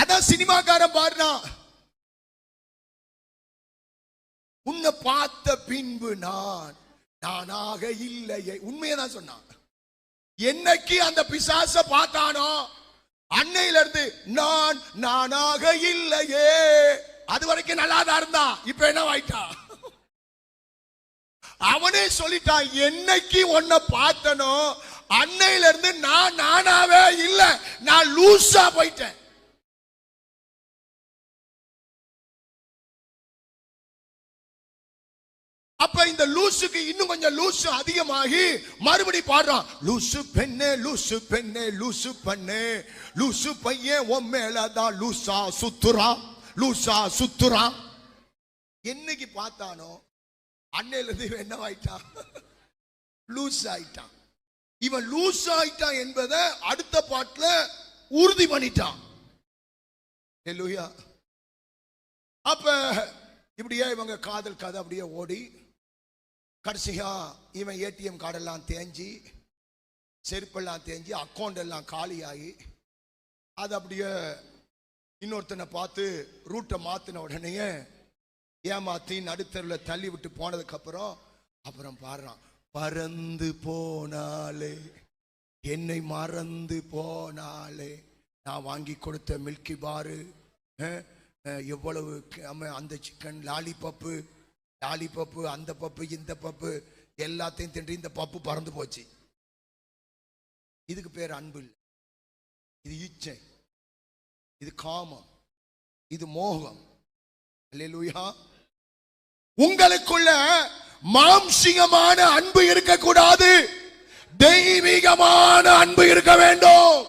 அதான் சினிமாக்காரன் பாருனா, உன்னை பார்த்த பின்பு நான் நானாக இல்லையே. உண்மையதான் சொன்னான். என்னைக்கு அந்த பிசாச பார்த்தானோ அன்னையில இருந்து நான் நானாக இல்லையே. அது வரைக்கும் நல்லாதான் இருந்தான். இப்ப என்ன ஆயிட்டா? அவனே சொல்லிட்டான், என்னைக்கு உன்னை பார்த்தனோ அன்னையில இருந்து நான் நானாவே இல்லை, நான் லூசா போயிட்டேன். அப்ப இந்த லூசுக்கு இன்னும் கொஞ்சம் லூசு அதிகமாகி மறுபடி பாடுறான், லூசு பெண்ணே லூசு பெண்ணே லூசு பண்ணே, லூசு பையன் உன் மேலதான் லூசா சுத்துறா லூசா சுத்துறா. என்னைக்கு பார்த்தானோ அன்னையில இருந்து இவன் என்ன ஆயிட்டான்? லூஸ் ஆயிட்டான். இவன் லூஸ் ஆயிட்டான் என்பதை அடுத்த பாட்டுல உறுதி பண்ணிட்டான். ஹல்லேலூயா. அப்ப இப்படியே இவங்க காதல் கதை அப்படியே ஓடி கடைசியா இவன் ஏடிஎம் கார்டெல்லாம் தேஞ்சி, செருப்பெல்லாம் தேஞ்சி, அக்கௌண்ட் எல்லாம் காலியாகி, அது அப்படியே இன்னொருத்தனை பார்த்து ரூட்டை மாத்தின உடனே ஏமாத்தி நடுத்தருவில் தள்ளி விட்டு போனதுக்கு அப்புறம் பாடுறான், பறந்து போனாலே என்னை மறந்து போனாலே, நான் வாங்கி கொடுத்த மில்கி பாரு, எவ்வளவு அந்த சிக்கன் லாலிபப்பு அந்த பப்பு இந்த பப்பு எல்லாத்தையும் தின்று இந்த பப்பு பறந்து போச்சு. இதுக்கு பேர் அன்பு இல்லை, இது இச்சை, இது காமம், இது மோகம். அல்லேலூயா. உங்களுக்குள்ள மாம்சீகமான அன்பு இருக்கக்கூடாது, தெய்வீகமான அன்பு இருக்க வேண்டும்.